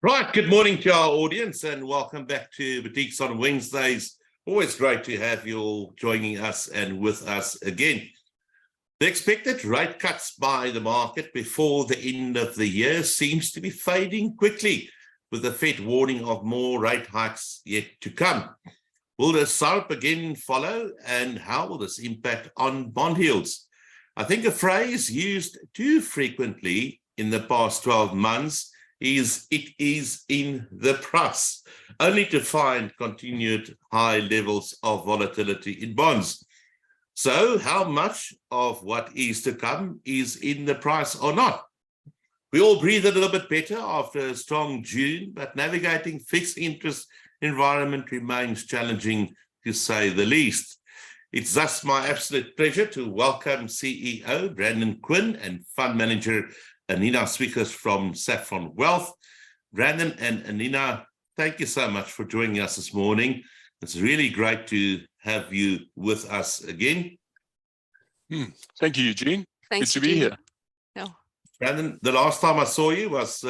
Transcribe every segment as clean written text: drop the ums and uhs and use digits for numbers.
Right, good morning to our audience and welcome back to Boutiques on Wednesdays. Always great to have you all joining us and with us again. The expected rate cuts by the market before the end of the year seems to be fading quickly, with the Fed warning of more rate hikes yet to come. Will the SARP again follow, and how will this impact on bond yields? I think a phrase used too frequently in the past 12 months is "it is in the price," only to find continued high levels of volatility in bonds. So how much of what is to come is in the price or not? We all breathe a little bit better after a strong June, but navigating fixed interest environment remains challenging, to say the least. It's thus my absolute pleasure to welcome CEO Brandon Quinn and Fund Manager Anina Swickers from Saffron Wealth. Brandon and Anina, thank you so much for joining us this morning. It's really great to have you with us again. Thank you, Eugene. Thanks, Good to be here. No. Brandon, the last time I saw you was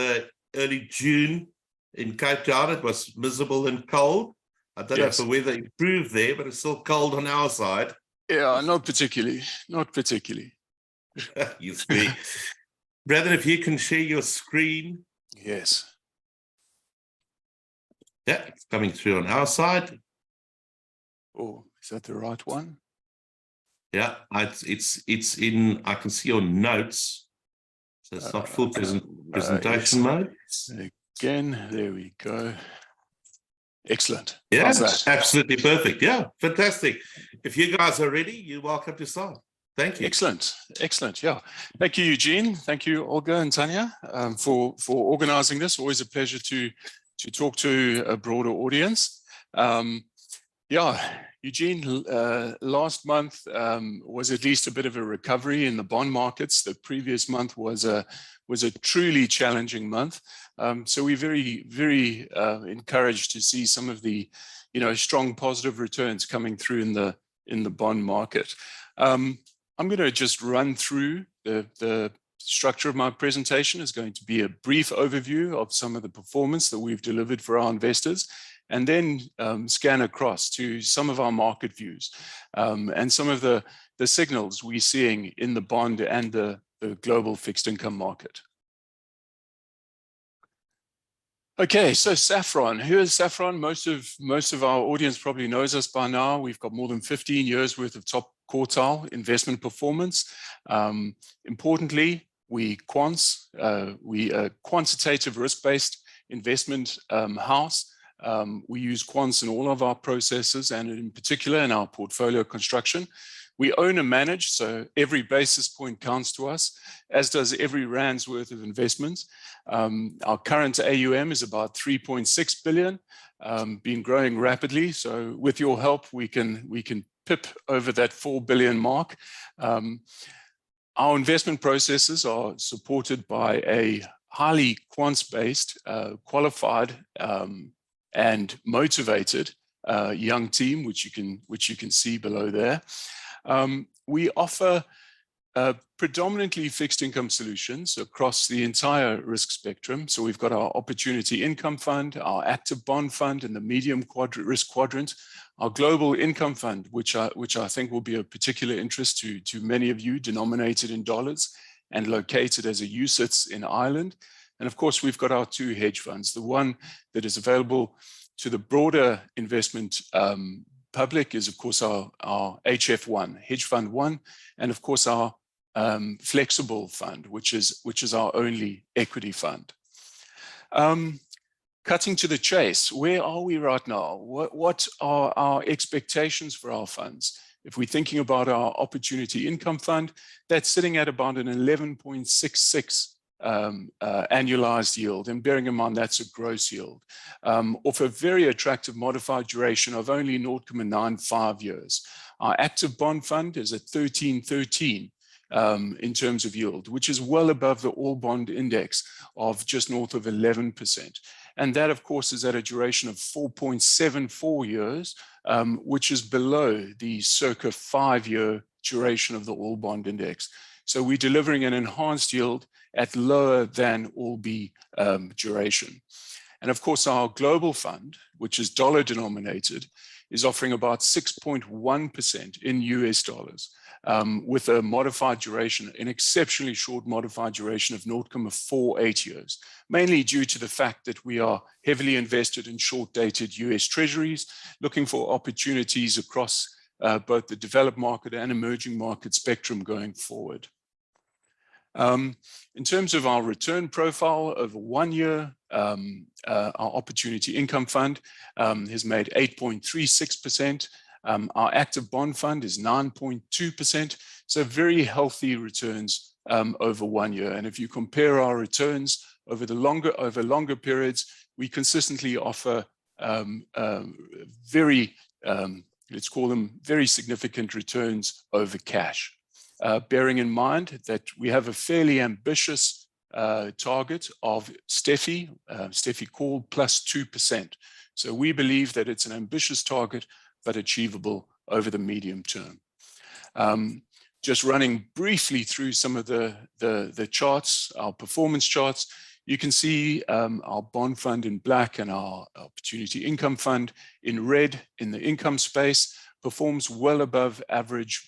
early June in Cape Town. It was miserable and cold. I don't know if the weather improved there, but it's still cold on our side. Yeah, not particularly. Not particularly. You see. Brandon, if you can share your screen. Yes. Yeah, it's coming through on our side. Oh, is that the right one? Yeah, it's in, I can see your notes. So it's not full presentation mode. Again, there we go. Excellent. Yeah, absolutely perfect. Yeah, fantastic. If you guys are ready, you're welcome to start. Thank you. Excellent. Excellent. Yeah. Thank you, Eugene. Thank you, Olga and Tanya, for organizing this. Always a pleasure to talk to a broader audience. Yeah, Eugene, last month was at least a bit of a recovery in the bond markets. The previous month was a truly challenging month. So we're very encouraged to see some of the strong positive returns coming through in the bond market. I'm going to just run through the structure of my presentation. Is going to be a brief overview of some of the performance that we've delivered for our investors, and then scan across to some of our market views and some of the signals we're seeing in the bond and the global fixed income market. Okay, so Saffron. Who is Saffron? Most of our audience probably knows us by now. We've got more than 15 years worth of top quartile investment performance. Importantly, we a quantitative risk-based investment house. We use quants in all of our processes, and in particular in our portfolio construction. We own and manage, so every basis point counts to us, as does every rand's worth of investments. Our current AUM is about 3.6 billion, been growing rapidly. So with your help, we can pip over that 4 billion mark. Our investment processes are supported by a highly quants-based, qualified, and motivated young team, which you can see below there. We offer predominantly fixed income solutions across the entire risk spectrum. So we've got our opportunity income fund, our active bond fund in the medium risk quadrant, our global income fund, which I think will be of particular interest to many of you, denominated in dollars and located as a UCITS in Ireland. And of course, we've got our two hedge funds, the one that is available to the broader investment public is, of course, our HF1, Hedge Fund 1, and of course our flexible fund, which is our only equity fund. Cutting to the chase, where are we right now? What are our expectations for our funds? If we're thinking about our opportunity income fund, that's sitting at about an 11.66 annualized yield, and bearing in mind that's a gross yield, off a very attractive modified duration of only 0.95 years. Our active bond fund is at 13.13 in terms of yield, which is well above the all bond index of just north of 11%. And that, of course, is at a duration of 4.74 years, which is below the circa 5-year duration of the all bond index. So we're delivering an enhanced yield at lower than all B duration. And of course, our global fund, which is dollar denominated, is offering about 6.1% in US dollars, with a modified duration, an exceptionally short modified duration of 0.48 years, mainly due to the fact that we are heavily invested in short-dated US treasuries, looking for opportunities across both the developed market and emerging market spectrum going forward. In terms of our return profile over 1 year, our Opportunity Income Fund has made 8.36%. Our active bond fund is 9.2%. So very healthy returns over 1 year. And if you compare our returns over longer periods, we consistently offer let's call them very significant returns over cash. Bearing in mind that we have a fairly ambitious target of STEFI called plus 2%. So we believe that it's an ambitious target, but achievable over the medium term. Just running briefly through some of the charts, our performance charts, you can see our bond fund in black and our Opportunity Income Fund in red in the income space performs well above average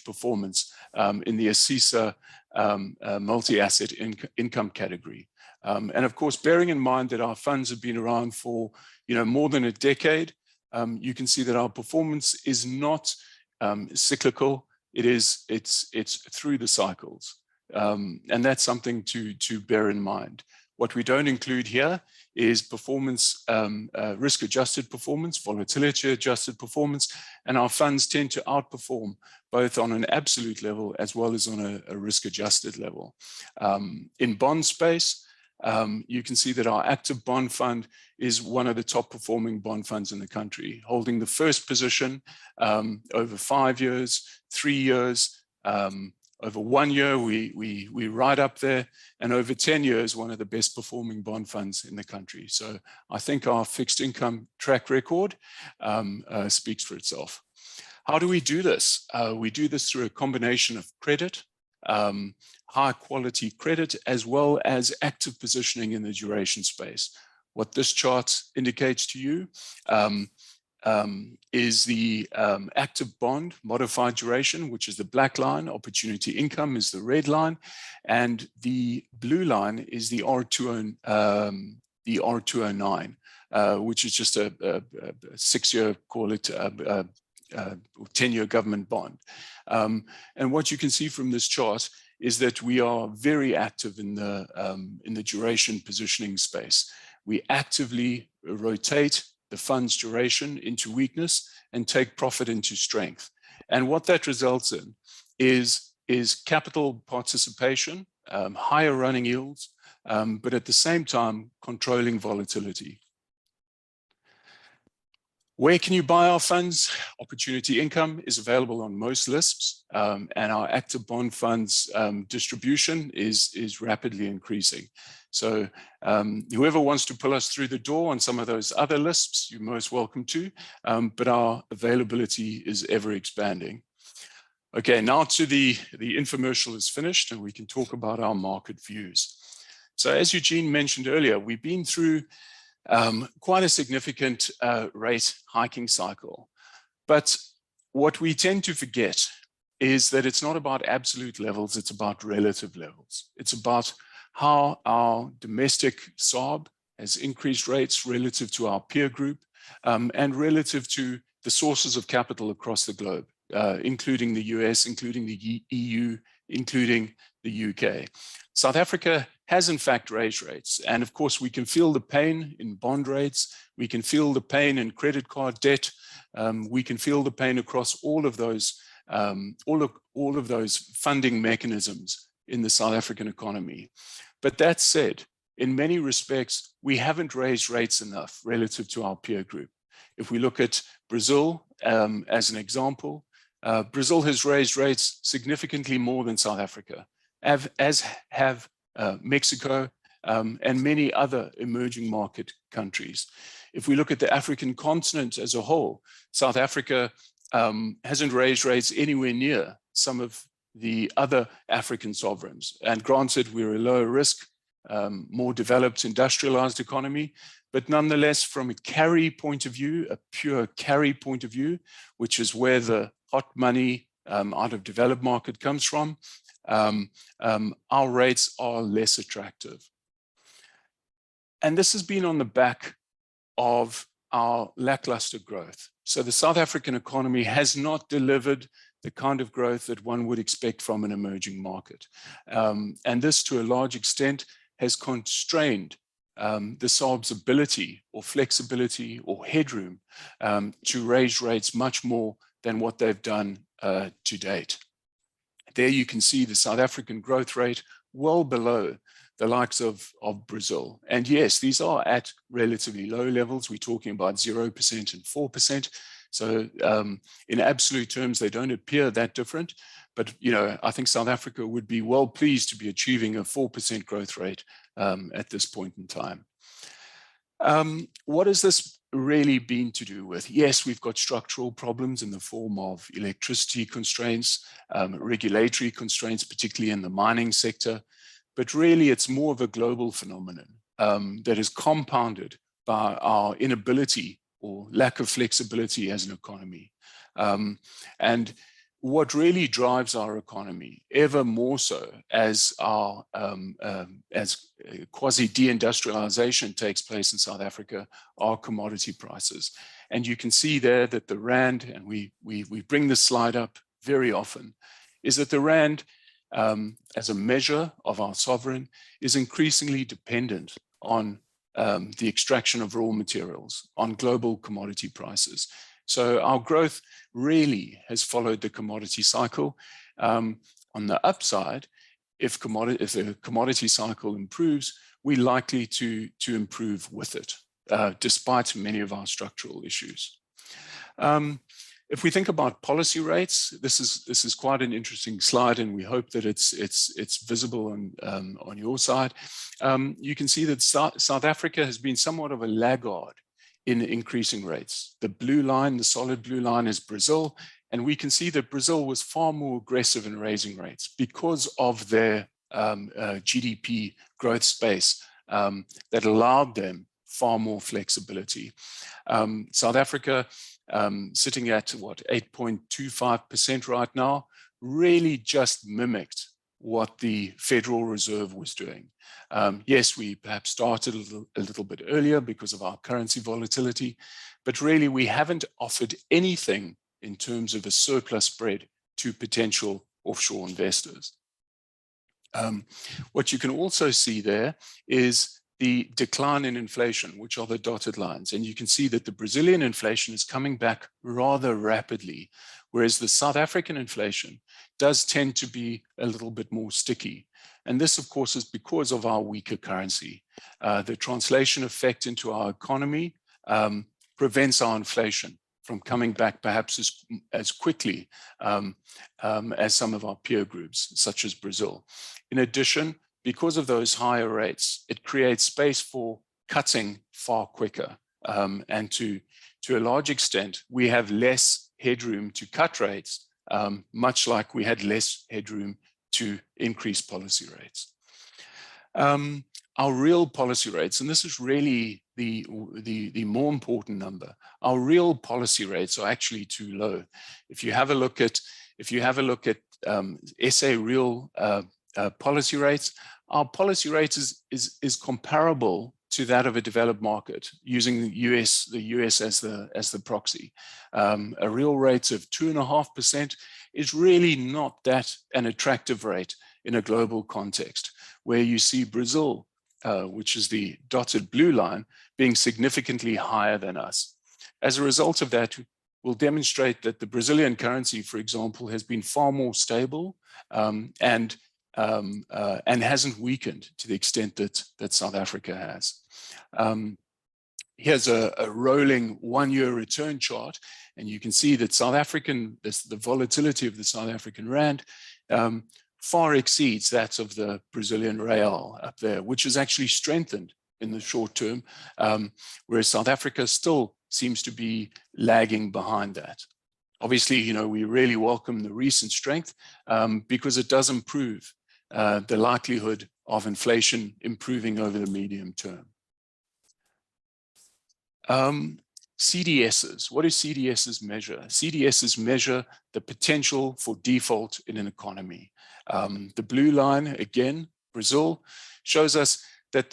performance in the ASISA multi-asset income category. And of course, bearing in mind that our funds have been around for more than a decade, you can see that our performance is not cyclical. It's through the cycles, and that's something to bear in mind. What we don't include here is performance, risk-adjusted performance, volatility-adjusted performance, and our funds tend to outperform both on an absolute level as well as on a risk-adjusted level. In bond space, you can see that our active bond fund is one of the top performing bond funds in the country, holding the first position over 5 years, 3 years, over 1 year, we right up there, and over 10 years, one of the best performing bond funds in the country. So I think our fixed income track record speaks for itself. How do we do this? We do this through a combination of credit, high quality credit, as well as active positioning in the duration space. What this chart indicates to you is the active bond modified duration, which is the black line. Opportunity income is the red line, and the blue line is the R209, which is just a 6-year, call it 10-year government bond. And what you can see from this chart is that we are very active in the duration positioning space. We actively rotate the fund's duration into weakness and take profit into strength. And what that results in is capital participation, higher running yields, but at the same time, controlling volatility. Where can you buy our funds? Opportunity Income is available on most lists, and our active bond funds distribution is rapidly increasing. So whoever wants to pull us through the door on some of those other lists, you're most welcome to, but our availability is ever expanding. Okay, now to the infomercial is finished, and we can talk about our market views. So as Eugene mentioned earlier, we've been through quite a significant rate hiking cycle. But what we tend to forget is that it's not about absolute levels, it's about relative levels. It's about how our domestic SARB has increased rates relative to our peer group and relative to the sources of capital across the globe, including the US, including the EU, including the UK. South Africa has in fact raised rates. And of course, we can feel the pain in bond rates. We can feel the pain in credit card debt. We can feel the pain across all of those funding mechanisms in the South African economy. But that said, in many respects, we haven't raised rates enough relative to our peer group. If we look at Brazil as an example, Brazil has raised rates significantly more than South Africa, as have Mexico and many other emerging market countries. If we look at the African continent as a whole, South Africa hasn't raised rates anywhere near some of the other African sovereigns. And granted, we're a lower risk more developed industrialized economy. But nonetheless, from a carry point of view, a pure carry point of view, which is where the hot money out of developed market comes from, our rates are less attractive. And this has been on the back of our lackluster growth. So the South African economy has not delivered the kind of growth that one would expect from an emerging market. And this, to a large extent, has constrained the SARB's ability or flexibility or headroom to raise rates much more than what they've done to date. There you can see the South African growth rate well below the likes of Brazil. And yes, these are at relatively low levels. We're talking about 0% and 4%. So in absolute terms, they don't appear that different. But I think South Africa would be well pleased to be achieving a 4% growth rate at this point in time. What has this really been to do with? Yes, we've got structural problems in the form of electricity constraints, regulatory constraints, particularly in the mining sector. But really, it's more of a global phenomenon that is compounded by our inability or lack of flexibility as an economy. And what really drives our economy ever more so as our as quasi deindustrialization takes place in South Africa are commodity prices. And you can see there that the rand, and we bring this slide up very often, is that the rand as a measure of our sovereign is increasingly dependent on the extraction of raw materials, on global commodity prices. So our growth really has followed the commodity cycle. On the upside, if the commodity cycle improves, we're likely to improve with it, despite many of our structural issues. If we think about policy rates, this is quite an interesting slide, and we hope that it's visible on your side. You can see that South Africa has been somewhat of a laggard in increasing rates. The blue line, the solid blue line, is Brazil, and we can see that Brazil was far more aggressive in raising rates because of their GDP growth space that allowed them far more flexibility. South Africa, sitting at what, 8.25% right now, really just mimicked what the Federal Reserve was doing. Yes, we perhaps started a little bit earlier because of our currency volatility, but really we haven't offered anything in terms of a surplus spread to potential offshore investors. What you can also see there is the decline in inflation, which are the dotted lines. And you can see that the Brazilian inflation is coming back rather rapidly, whereas the South African inflation does tend to be a little bit more sticky. And this, of course, is because of our weaker currency. The translation effect into our economy prevents our inflation from coming back perhaps as quickly as some of our peer groups, such as Brazil. In addition, because of those higher rates, it creates space for cutting far quicker. And to a large extent, we have less headroom to cut rates, much like we had less headroom to increase policy rates. Our real policy rates, and this is really the more important number, our real policy rates are actually too low. If you have a look at SA real policy rates, our policy rate is comparable to that of a developed market, using the US as the proxy. A real rate of 2.5% is really not that an attractive rate in a global context, where you see Brazil, which is the dotted blue line, being significantly higher than us. As a result of that, we'll demonstrate that the Brazilian currency, for example, has been far more stable and hasn't weakened to the extent that South Africa has. Here's a rolling one-year return chart, and you can see that the volatility of the South African rand far exceeds that of the Brazilian real up there, which has actually strengthened in the short term, whereas South Africa still seems to be lagging behind that. Obviously, we really welcome the recent strength because it does improve the likelihood of inflation improving over the medium term. CDSs, what do CDSs measure? CDSs measure the potential for default in an economy. The blue line, again, Brazil, shows us that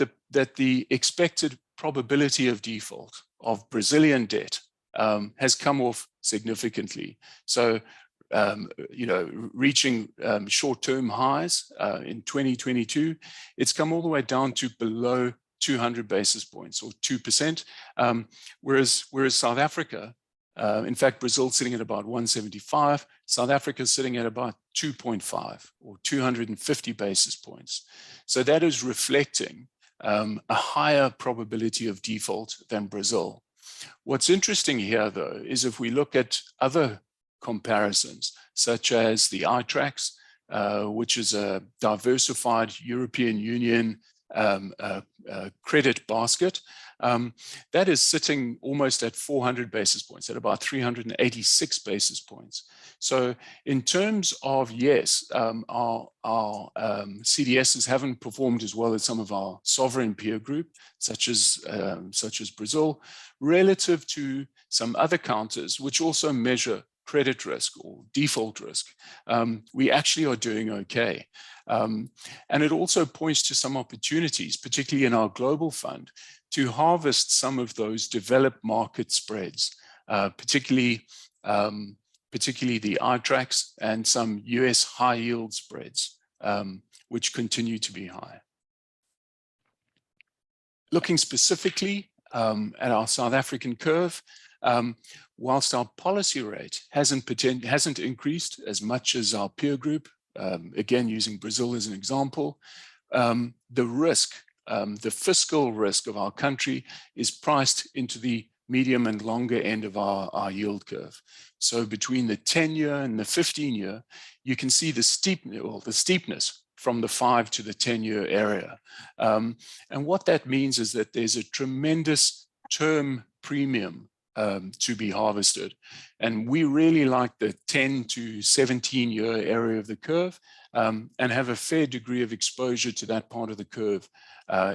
the expected probability of default of Brazilian debt has come off significantly. So, reaching short-term highs in 2022, it's come all the way down to below 200 basis points or 2%, whereas South Africa, in fact, Brazil sitting at about 175, South Africa is sitting at about 2.5 or 250 basis points. So that is reflecting a higher probability of default than Brazil. What's interesting here, though, is if we look at other comparisons, such as the iTraxx, which is a diversified European Union credit basket, that is sitting almost at 400 basis points, at about 386 basis points. So in terms of, yes, our CDSs haven't performed as well as some of our sovereign peer group, such as Brazil, relative to some other counters, which also measure credit risk or default risk. We actually are doing okay. And it also points to some opportunities, particularly in our global fund, to harvest some of those developed market spreads, particularly the iTraxx and some US high yield spreads, which continue to be high. Looking specifically at our South African curve, whilst our policy rate hasn't increased as much as our peer group, again, using Brazil as an example, the risk, the fiscal risk of our country is priced into the medium and longer end of our yield curve. So between the 10-year and the 15-year, you can see the steepness from the 5 to the 10-year area. And what that means is that there's a tremendous term premium to be harvested. And we really like the 10 to 17-year area of the curve and have a fair degree of exposure to that part of the curve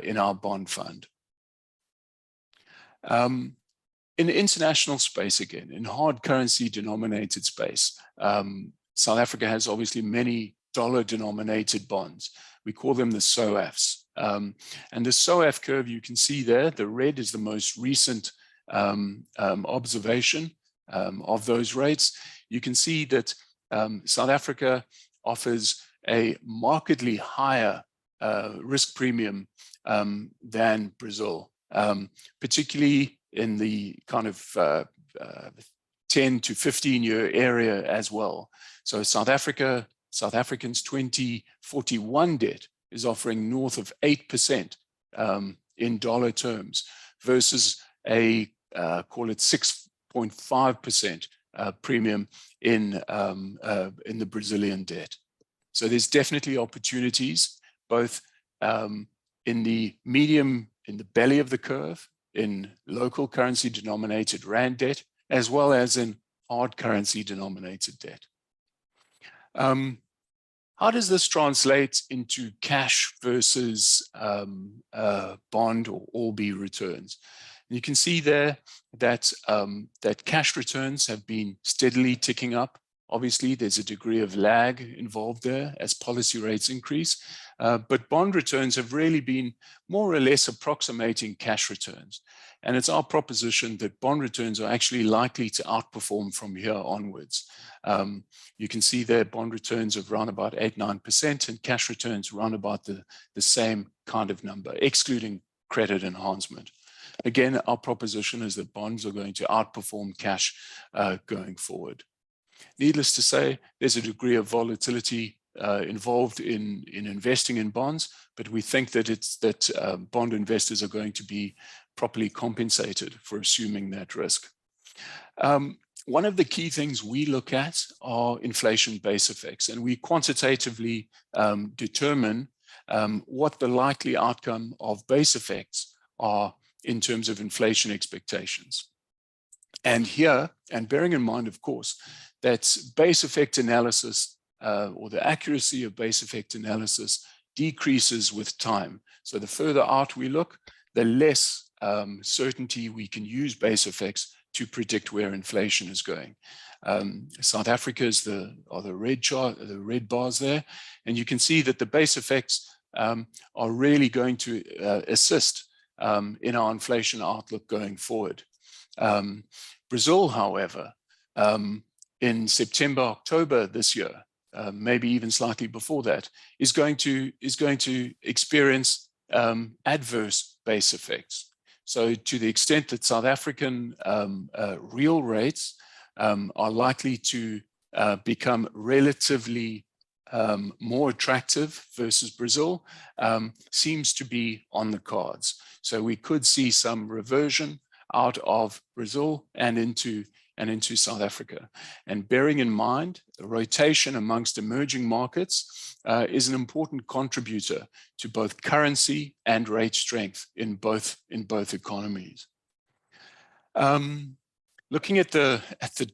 in our bond fund. In the international space, again, in hard currency denominated space, South Africa has obviously many dollar-denominated bonds. We call them the SOAFs. And the SOAF curve, you can see there, the red is the most recent observation of those rates. You can see that South Africa offers a markedly higher risk premium than Brazil, particularly in the kind of 10 to 15-year area as well. So South Africa's 2041 debt is offering north of 8% in dollar terms versus a call it 6.5% premium in the Brazilian debt. So there's definitely opportunities both in the medium, in the belly of the curve, in local currency denominated rand debt, as well as in hard currency denominated debt. How does this translate into cash versus bond or ALB returns? And you can see there that that cash returns have been steadily ticking up. Obviously, there's a degree of lag involved there as policy rates increase, but bond returns have really been more or less approximating cash returns. And it's our proposition that bond returns are actually likely to outperform from here onwards. You can see there bond returns of around about 8-9% and cash returns around about the same kind of number, excluding credit enhancement. Again, our proposition is that bonds are going to outperform cash going forward. Needless to say, there's a degree of volatility involved in investing in bonds, but we think that bond investors are going to be properly compensated for assuming that risk. One of the key things we look at are inflation base effects, and we quantitatively determine what the likely outcome of base effects are in terms of inflation expectations. And here, and bearing in mind, of course, that base effect analysis or the accuracy of base effect analysis decreases with time. So the further out we look, the less certainty we can use base effects to predict where inflation is going. South Africa is the red chart, the red bars there, and you can see that the base effects are really going to assist in our inflation outlook going forward. Brazil, however, in September, October this year, maybe even slightly before that, is going to experience adverse base effects. So to the extent that South African real rates are likely to become relatively more attractive versus Brazil, seems to be on the cards. So we could see some reversion out of Brazil and into South Africa. And bearing in mind, the rotation amongst emerging markets is an important contributor to both currency and rate strength in both economies. Looking at the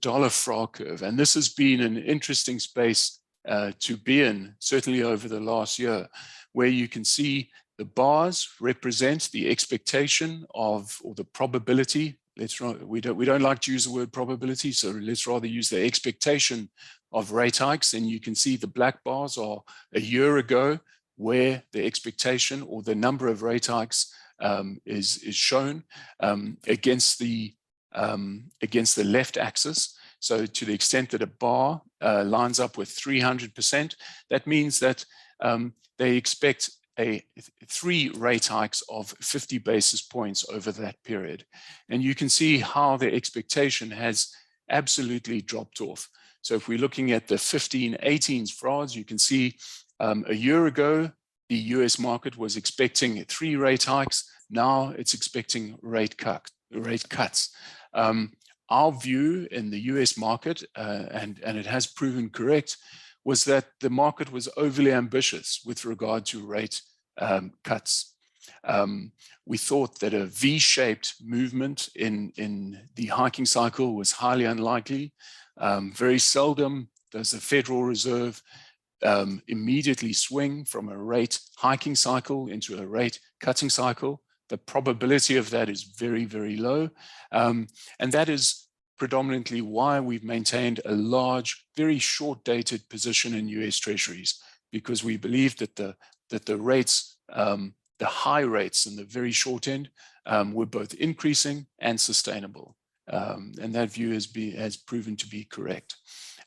dollar FRA curve, and this has been an interesting space to be in, certainly over the last year, where you can see the bars represent the expectation of, or the probability. We don't like to use the word probability, so let's rather use the expectation of rate hikes. And you can see the black bars are a year ago, where the expectation or the number of rate hikes is shown against the left axis. So to the extent that a bar lines up with 300%, that means that they expect 3 rate hikes of 50 basis points over that period. And you can see how the expectation has absolutely dropped off. So if we're looking at the 15-18s FRAs, you can see a year ago, the US market was expecting 3 rate hikes. Now it's expecting rate cuts. Our view in the US market, and it has proven correct, was that the market was overly ambitious with regard to rate cuts. We thought that a V-shaped movement in the hiking cycle was highly unlikely. Very seldom does the Federal Reserve immediately swing from a rate hiking cycle into a rate cutting cycle. The probability of that is very, very low. And that is predominantly why we've maintained a large, very short-dated position in US Treasuries, because we believe that the rates, the high rates in the very short end were both increasing and sustainable. And that view has proven to be correct.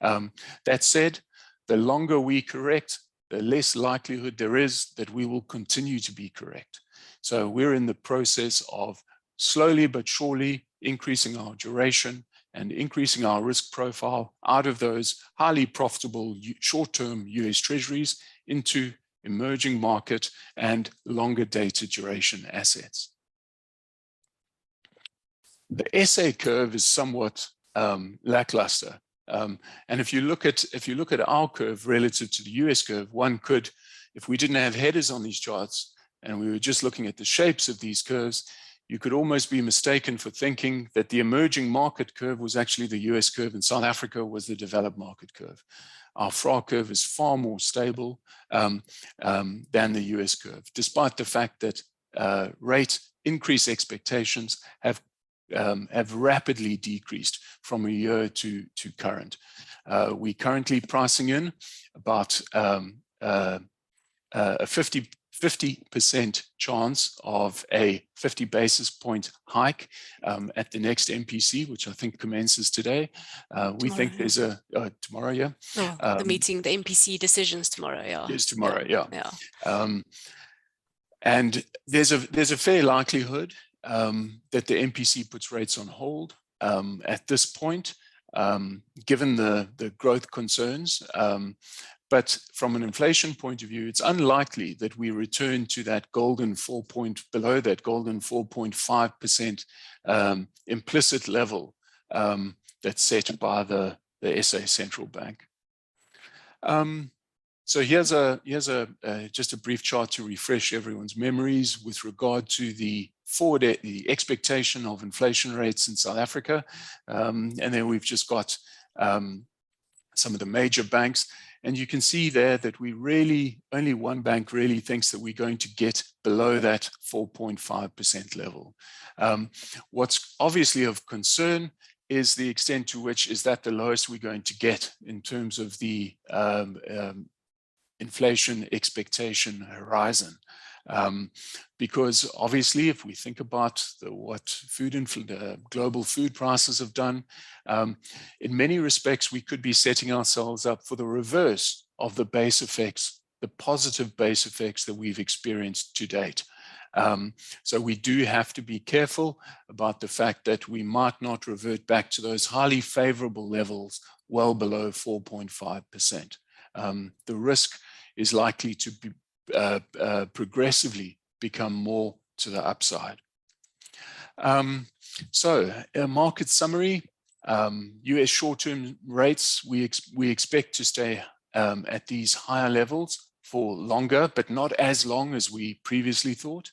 That said, the longer we correct, the less likelihood there is that we will continue to be correct. So we're in the process of slowly but surely increasing our duration and increasing our risk profile out of those highly profitable short-term US Treasuries into emerging market and longer dated duration assets. The SA curve is somewhat lackluster. And if you look at our curve relative to the US curve, one could, if we didn't have headers on these charts and we were just looking at the shapes of these curves, you could almost be mistaken for thinking that the emerging market curve was actually the US curve and South Africa was the developed market curve. Our FRA curve is far more stable than the US curve, despite the fact that rate increase expectations have rapidly decreased from a year to current. We're currently pricing in about a 50% chance of a 50 basis point hike at the next MPC, which I think commences today. We think there's tomorrow, yeah. Oh, the meeting, the MPC decisions tomorrow, yeah. Is tomorrow, yeah. And there's a fair likelihood that the MPC puts rates on hold at this point, given the growth concerns. But from an inflation point of view, it's unlikely that we return to that golden below that golden 4.5% implicit level that's set by the SA Central Bank. So here's just a brief chart to refresh everyone's memories with regard to the expectation of inflation rates in South Africa. And then we've just got some of the major banks. And you can see there that only one bank really thinks that we're going to get below that 4.5% level. What's obviously of concern is the extent to which is that the lowest we're going to get in terms of the inflation expectation horizon. Because obviously, if we think about what global food prices have done, in many respects, we could be setting ourselves up for the reverse of the base effects, the positive base effects that we've experienced to date. So we do have to be careful about the fact that we might not revert back to those highly favorable levels well below 4.5%. The risk is likely to be progressively become more to the upside. So a market summary, US short-term rates, we expect to stay at these higher levels for longer, but not as long as we previously thought.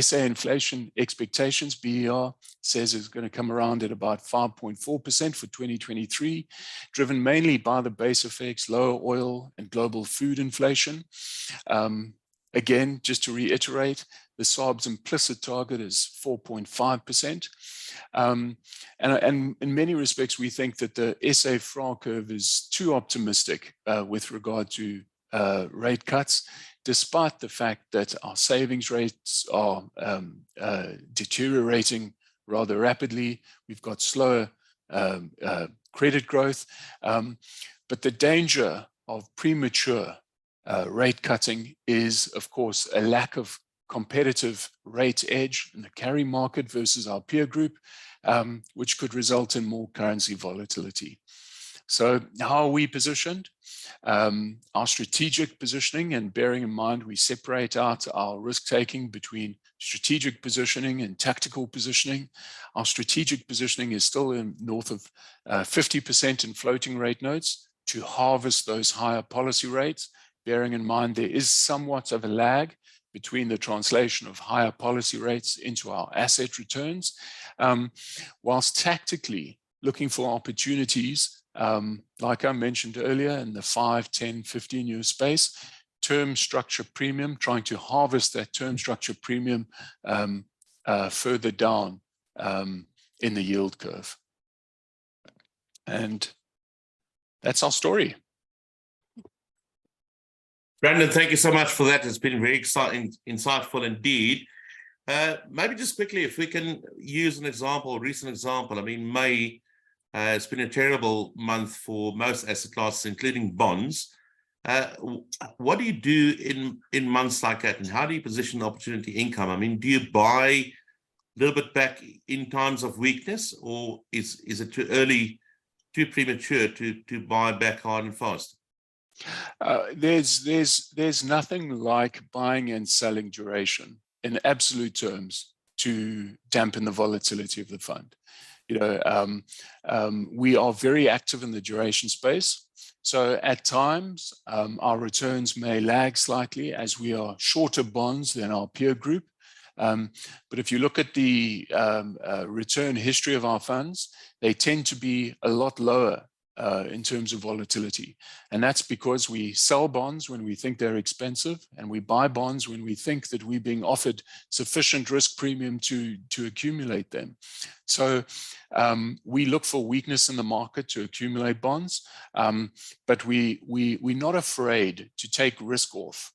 SA inflation expectations, BER says is going to come around at about 5.4% for 2023, driven mainly by the base effects, lower oil and global food inflation. Again, just to reiterate, the SARB's implicit target is 4.5%. And in many respects, we think that the SA FRA curve is too optimistic with regard to rate cuts, despite the fact that our savings rates are deteriorating rather rapidly. We've got slower credit growth, but the danger of premature rate cutting is, of course, a lack of competitive rate edge in the carry market versus our peer group, which could result in more currency volatility. So how are we positioned? Our strategic positioning, and bearing in mind we separate out our risk-taking between strategic positioning and tactical positioning. Our strategic positioning is still in north of 50% in floating rate notes to harvest those higher policy rates, bearing in mind there is somewhat of a lag between the translation of higher policy rates into our asset returns, whilst tactically looking for opportunities, like I mentioned earlier, in the 5, 10, 15-year space, term structure premium, trying to harvest that term structure premium further down in the yield curve. And that's our story. Brandon, thank you so much for that. It's been very exciting, insightful indeed. Maybe just quickly, if we can use an example, a recent example. I mean, May it's been a terrible month for most asset classes, including bonds. What do you do in months like that, and how do you position opportunity income? I mean, do you buy a little bit back in times of weakness, or is it too early, too premature to buy back hard and fast? There's nothing like buying and selling duration in absolute terms to dampen the volatility of the fund. You know, we are very active in the duration space. So at times, our returns may lag slightly as we are shorter bonds than our peer group. But if you look at the return history of our funds, they tend to be a lot lower in terms of volatility. And that's because we sell bonds when we think they're expensive, and we buy bonds when we think that we're being offered sufficient risk premium to accumulate them. So we look for weakness in the market to accumulate bonds, but we're not afraid to take risk off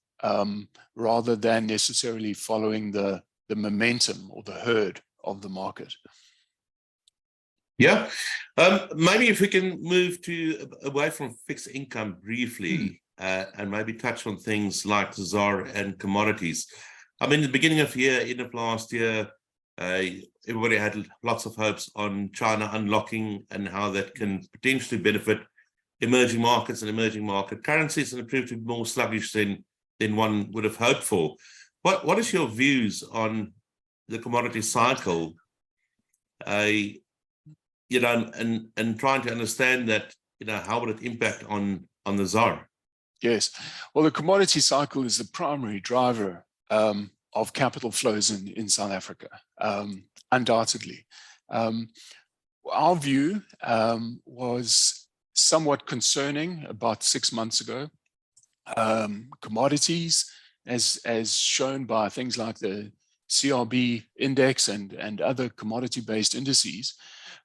rather than necessarily following the momentum or the herd of the market. Yeah, maybe if we can move away from fixed income briefly, and maybe touch on things like ZAR and commodities. I mean, the beginning of the year, end of last year, everybody had lots of hopes on China unlocking and how that can potentially benefit emerging markets and emerging market currencies, and it proved to be more sluggish than one would have hoped for. What is your views on the commodity cycle? You know, and trying to understand that, you know, how will it impact on the ZAR? Yes, well, the commodity cycle is the primary driver of capital flows in South Africa, undoubtedly. Our view was somewhat concerning about 6 months ago. Commodities, as shown by things like the CRB index and other commodity-based indices,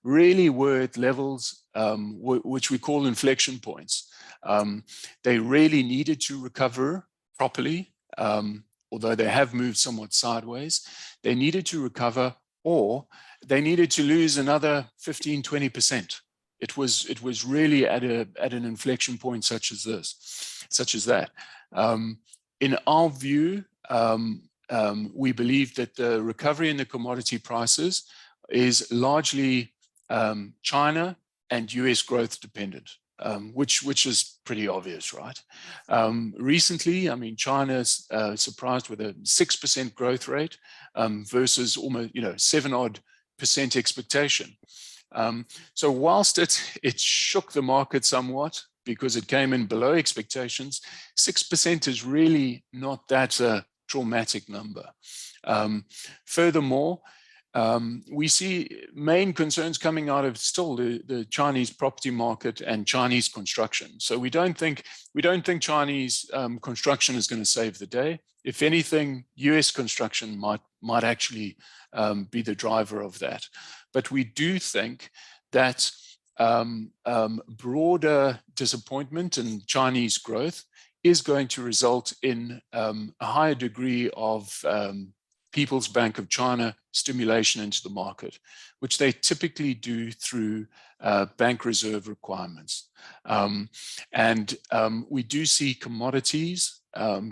really were at levels which we call inflection points. They really needed to recover properly, although they have moved somewhat sideways. They needed to recover, or they needed to lose another 15–20%. It was really at an inflection point such as that. In our view, we believe that the recovery in the commodity prices is largely China and US growth dependent, which is pretty obvious, right? Recently, I mean, China's surprised with a 6% growth rate versus almost 7% expectation. So whilst it shook the market somewhat because it came in below expectations, 6% is really not that dramatic number. Furthermore, we see main concerns coming out of still the Chinese property market and Chinese construction. So we don't think Chinese construction is going to save the day. If anything, US construction might actually be the driver of that. But we do think that broader disappointment in Chinese growth is going to result in a higher degree of People's Bank of China stimulation into the market, which they typically do through bank reserve requirements. And we do see commodities,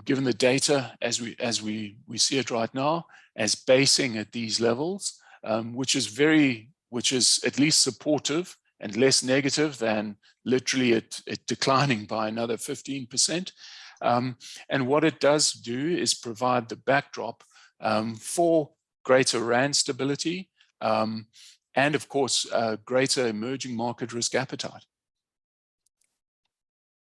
given the data as we see it right now, as basing at these levels, which is at least supportive and less negative than literally it declining by another 15%. And what it does do is provide the backdrop for greater rand stability and, of course, greater emerging market risk appetite.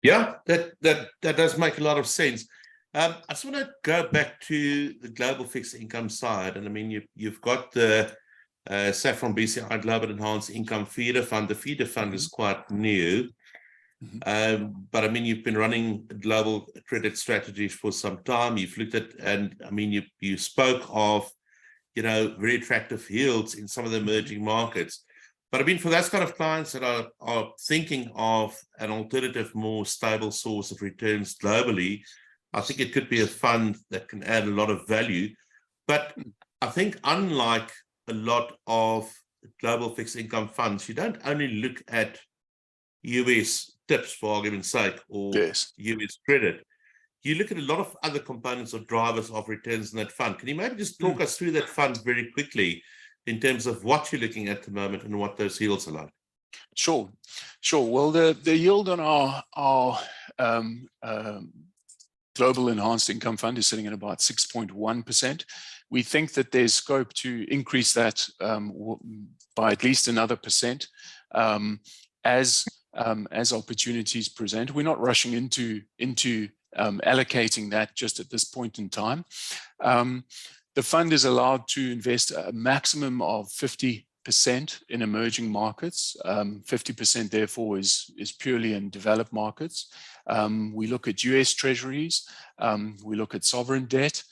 Yeah, that does make a lot of sense. I just want to go back to the global fixed income side. And I mean, you've got the Saffron BCI Global Enhanced Income Feeder Fund. The feeder fund is quite new. But I mean, you've been running global credit strategies for some time. You've looked at, and I mean, you spoke of, very attractive yields in some of the emerging markets. But I mean, for those kind of clients that are thinking of an alternative, more stable source of returns globally, I think it could be a fund that can add a lot of value. But I think unlike a lot of global fixed income funds, you don't only look at US tips, for argument's sake, or Yes. US credit. You look at a lot of other components or drivers of returns in that fund. Can you maybe just talk us through that fund very quickly in terms of what you're looking at the moment and what those yields are like? Sure. Well, the yield on our Global Enhanced Income Fund is sitting at about 6.1%. We think that there's scope to increase that by at least another % as opportunities present. We're not rushing into allocating that just at this point in time. The fund is allowed to invest a maximum of 50% in emerging markets. 50% therefore is purely in developed markets. We look at US treasuries, we look at sovereign debt,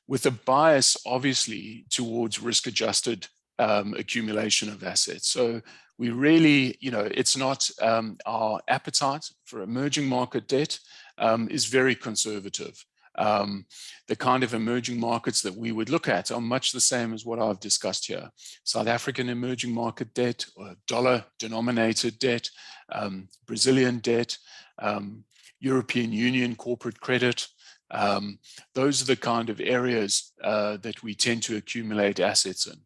with a bias obviously towards risk-adjusted accumulation of assets. So we really, it's not our appetite for emerging market debt is very conservative. The kind of emerging markets that we would look at are much the same as what I've discussed here. South African emerging market debt, or dollar-denominated debt, Brazilian debt, European Union corporate credit. Those are the kind of areas that we tend to accumulate assets in.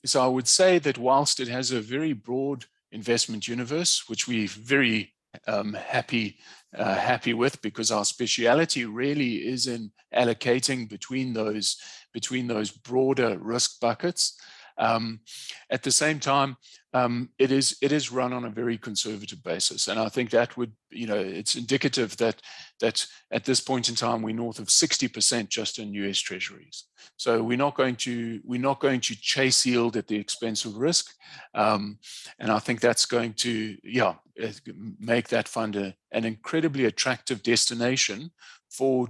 So I would say that whilst it has a very broad investment universe, which we're very happy with, because our speciality really is in allocating between those broader risk buckets, At the same time, it is run on a very conservative basis, and I think that would, it's indicative that at this point in time we're north of 60% just in US Treasuries. So we're not going to chase yield at the expense of risk, and I think that's going to make that fund an incredibly attractive destination for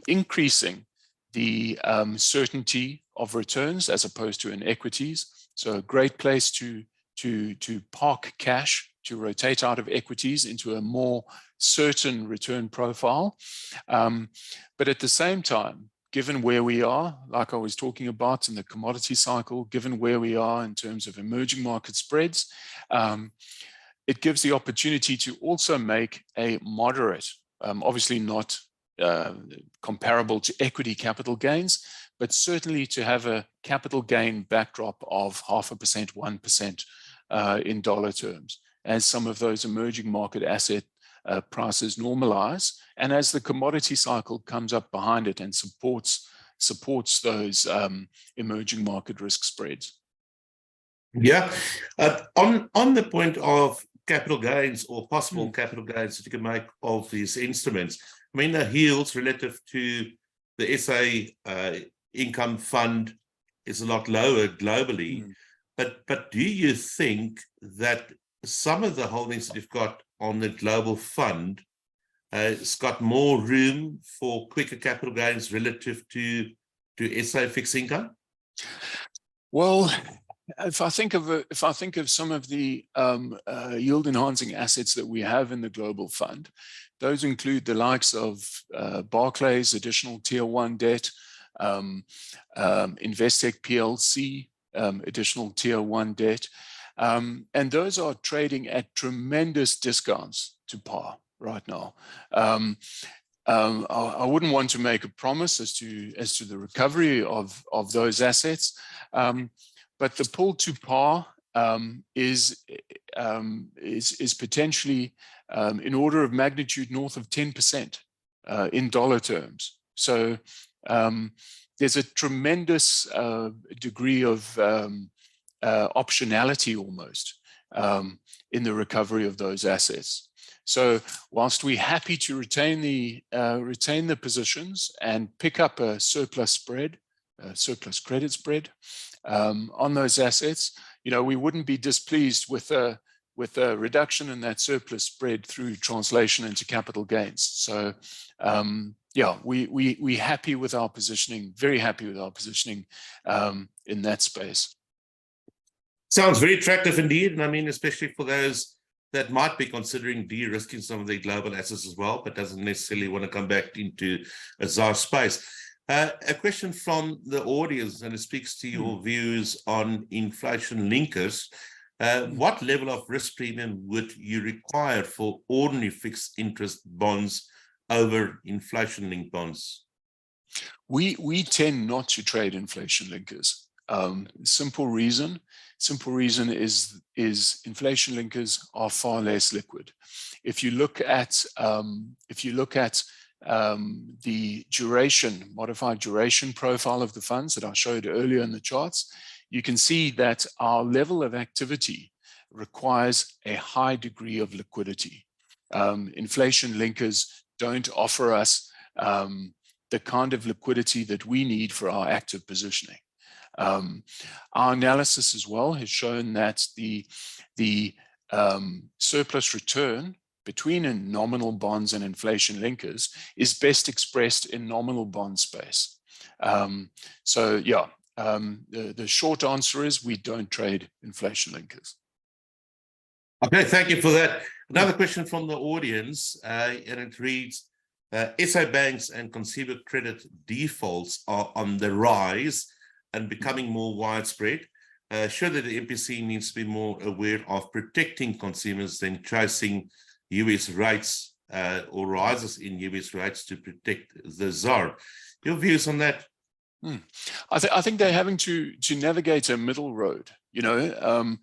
increasing the certainty of returns as opposed to in equities. So a great place to park cash, to rotate out of equities into a more certain return profile. But at the same time, given where we are, like I was talking about in the commodity cycle, given where we are in terms of emerging market spreads, it gives the opportunity to also make a moderate, obviously not comparable to equity capital gains, but certainly to have a capital gain backdrop of 0.5%, 1% in dollar terms, as some of those emerging market asset prices normalize, and as the commodity cycle comes up behind it and supports those emerging market risk spreads. Yeah, on the point of capital gains or possible capital gains that you can make of these instruments, I mean, the yields relative to the SA income fund is a lot lower globally, but do you think that some of the holdings that you've got on the global fund it's got more room for quicker capital gains relative to SA fixed income? Well, if I think of some of the yield enhancing assets that we have in the global fund, those include the likes of Barclays additional tier 1 debt, Investec PLC additional tier 1 debt, and those are trading at tremendous discounts to par right now. I wouldn't want to make a promise as to the recovery of those assets, but the pull to par is potentially in order of magnitude north of 10% in dollar terms. So there's a tremendous degree of optionality almost in the recovery of those assets. So whilst we're happy to retain the positions and pick up a surplus spread, surplus credit spread on those assets, we wouldn't be displeased with a reduction in that surplus spread through translation into capital gains. So yeah, we're happy with our positioning, very happy with our positioning in that space. Sounds very attractive indeed, and I mean, especially for those that might be considering de-risking some of their global assets as well, but doesn't necessarily want to come back into a ZAR space. A question from the audience, and it speaks to your views on inflation linkers. What level of risk premium would you require for ordinary fixed interest bonds over inflation-linked bonds? We tend not to trade inflation linkers. Simple reason is inflation linkers are far less liquid. If you look at the modified duration profile of the funds that I showed earlier in the charts, you can see that our level of activity requires a high degree of liquidity. Inflation linkers don't offer us the kind of liquidity that we need for our active positioning. Our analysis as well has shown that the surplus return between nominal bonds and inflation linkers is best expressed in nominal bond space. So yeah, the short answer is we don't trade inflation linkers. Okay, thank you for that. Another question from the audience, and it reads, SA banks and consumer credit defaults are on the rise and becoming more widespread. Surely the MPC needs to be more aware of protecting consumers than chasing US rates or rises in US rates to protect the ZAR. Your views on that? I think they're having to navigate a middle road. In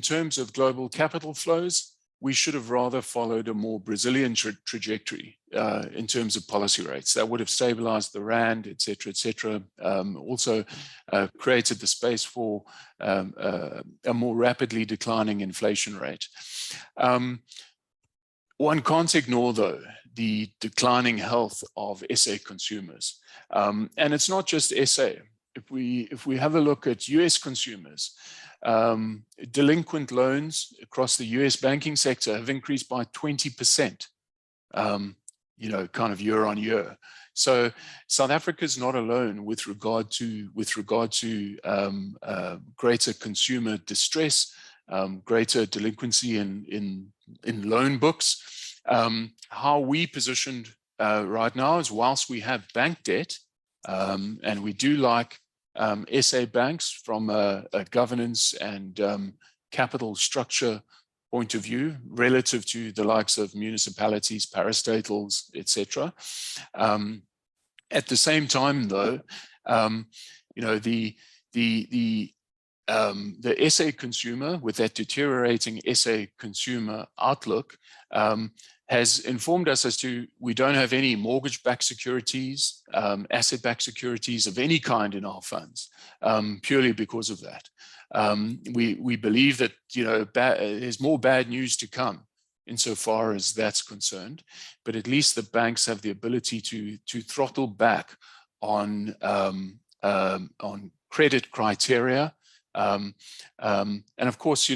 terms of global capital flows, we should have rather followed a more Brazilian trajectory in terms of policy rates. That would have stabilized the rand, et cetera, also created the space for a more rapidly declining inflation rate. One can't ignore, though, the declining health of SA consumers. And it's not just SA. If we have a look at US consumers, delinquent loans across the US banking sector have increased by 20%, kind of year on year. So South Africa is not alone with regard to greater consumer distress, greater delinquency in loan books. How we positioned right now is, whilst we have bank debt, and we do like SA banks from a governance and capital structure point of view relative to the likes of municipalities, parastatals, etc. At the same time, though, the SA consumer, with that deteriorating SA consumer outlook, has informed us as to, we don't have any mortgage-backed securities, asset-backed securities of any kind in our funds, purely because of that. We believe that there's more bad news to come insofar as that's concerned, but at least the banks have the ability to throttle back on credit criteria, and of course,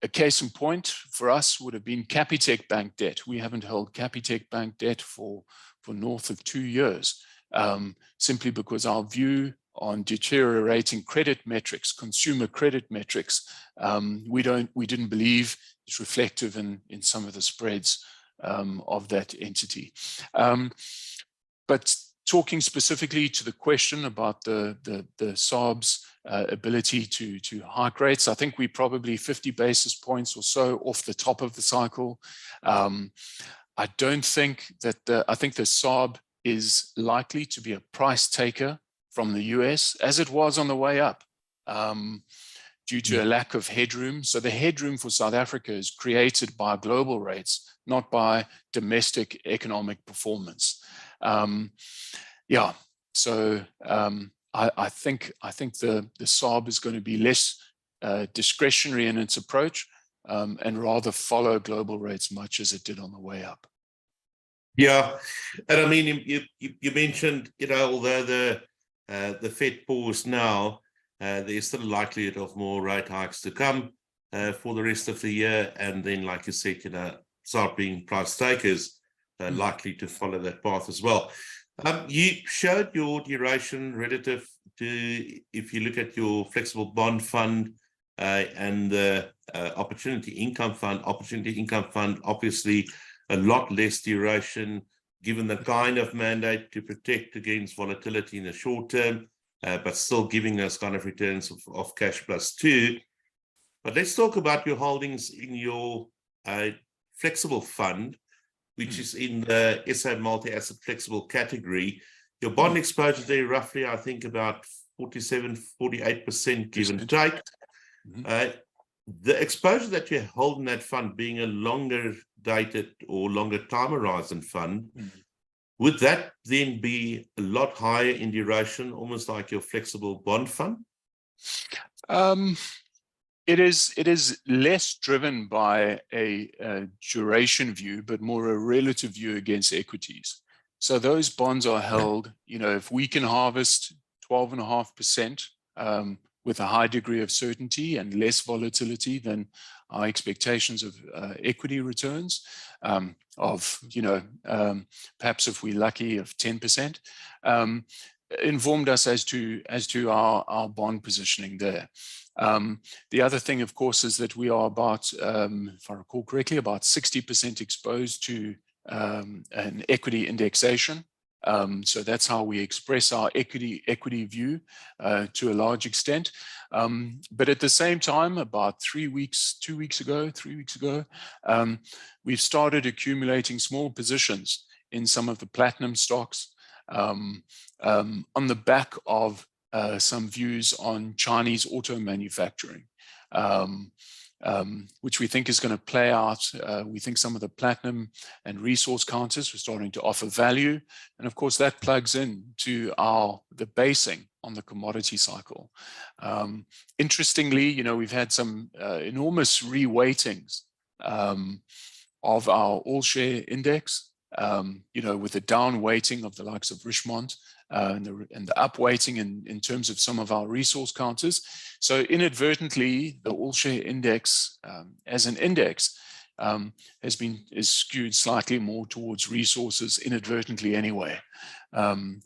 a case in point for us would have been Capitec bank debt. We haven't held Capitec bank debt for north of 2 years, simply because our view on deteriorating credit metrics, consumer credit metrics, we didn't believe is reflective in some of the spreads of that entity. But talking specifically to the question about the SARB's ability to hike rates, I think we're probably 50 basis points or so off the top of the cycle. I don't think that I think the SARB is likely to be a price taker from the US, as it was on the way up, due to a lack of headroom. So the headroom for South Africa is created by global rates, not by domestic economic performance. So I think the SARB is going to be less discretionary in its approach, and rather follow global rates much as it did on the way up. Yeah, and I mean, you mentioned, although the Fed paused now, there's still a likelihood of more rate hikes to come for the rest of the year, and then, like you said, SARB being price takers, likely to follow that path as well. You showed your duration relative to, if you look at your flexible bond fund and the opportunity income fund. Opportunity income fund, obviously a lot less duration, given the kind of mandate to protect against volatility in the short term, but still giving us kind of returns of cash plus 2. But let's talk about your holdings in your flexible fund, which is in the SA multi-asset flexible category. Your bond exposure there, roughly, I think about 47-48%, give and take. The exposure that you hold in that fund, being a longer dated or longer time horizon fund, would that then be a lot higher in duration, almost like your flexible bond fund? It is less driven by a duration view, but more a relative view against equities. So those bonds are held, if we can harvest 12.5% with a high degree of certainty and less volatility than our expectations of equity returns, perhaps if we're lucky of 10%, informed us as to our bond positioning there. The other thing, of course, is that we are about, if I recall correctly, about 60% exposed to an equity indexation. So that's how we express our equity view to a large extent. But at the same time, about 3 weeks ago, we've started accumulating small positions in some of the platinum stocks on the back of some views on Chinese auto manufacturing. which we think is going to play out. We think some of the platinum and resource counters are starting to offer value. And of course, that plugs in to the basing on the commodity cycle. Interestingly, you know, we've had some enormous reweightings of our all-share index, you know, with the down weighting of the likes of Richmond and the up weighting in terms of some of our resource counters. So inadvertently, the all-share index as an index is skewed slightly more towards resources inadvertently anyway,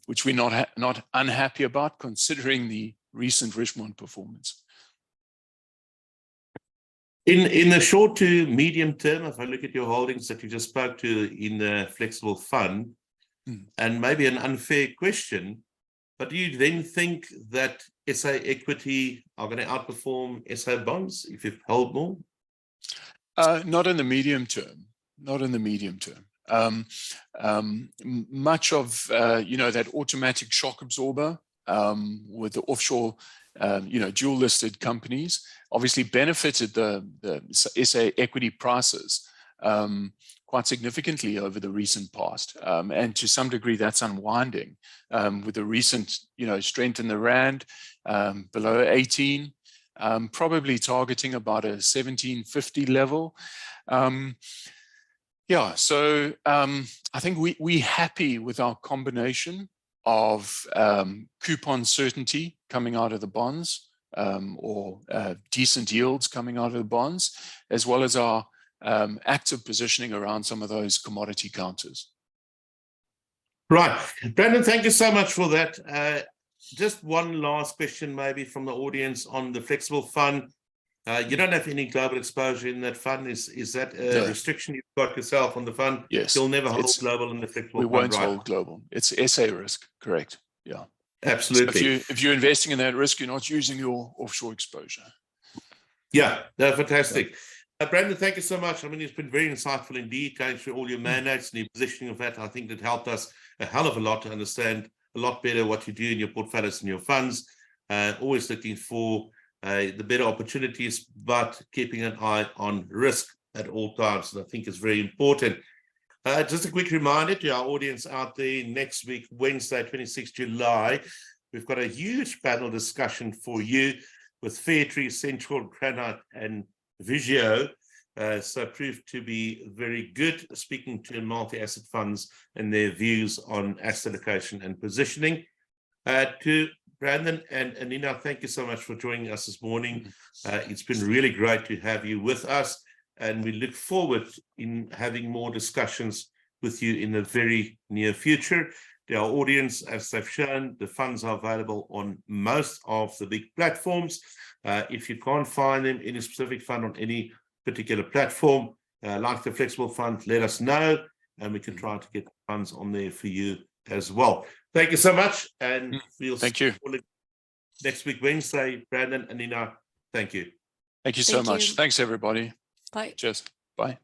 which we're not unhappy about considering the recent Richmond performance. In the short to medium term, if I look at your holdings that you just spoke to in the flexible fund, and maybe an unfair question, but do you then think that SA equity are going to outperform SA bonds if you hold more? Not in the medium term. Not in the medium term. Much of you know, that automatic shock absorber with the offshore you know, dual listed companies obviously benefited the SA equity prices quite significantly over the recent past, and to some degree that's unwinding with the recent, you know, strength in the rand below 18, probably targeting about a 1750 level. Yeah, so I think we're happy with our combination of coupon certainty coming out of the bonds, or decent yields coming out of the bonds, as well as our active positioning around some of those commodity counters. Right. Brandon, thank you so much for that. Just one last question maybe from the audience on the flexible fund. You don't have any global exposure in that fund. Is that a restriction you've got yourself on the fund? Yes. You'll never hold global in the flexible fund, We won't right? hold global. It's SA risk, correct. Yeah. Absolutely. So if you're investing in that risk, you're not using your offshore exposure. Yeah, no, fantastic. Yeah. Brandon, thank you so much. I mean, it's been very insightful indeed, going through all your mandates and your positioning of that. I think that helped us a hell of a lot to understand a lot better what you do in your portfolios and your funds. Always looking for the better opportunities, but keeping an eye on risk at all times. And I think it's very important. Just a quick reminder to our audience out there, next week, Wednesday, 26 July, we've got a huge panel discussion for you with Fairtree, Central, Granite, and Vigio. So proved to be very good, speaking to multi-asset funds and their views on asset allocation and positioning. To Brandon and Nina, thank you so much for joining us this morning. It's been really great to have you with us, and we look forward in having more discussions with you in the very near future. To our audience, as they've shown, the funds are available on most of the big platforms. If you can't find them in a specific fund on any particular platform, like the flexible fund, let us know, and we can try to get the funds on there for you as well. Thank you so much, and we'll see you next week, Wednesday. Brandon and Nina, thank you. Thank you so much. Thanks, everybody. Bye. Cheers. Bye.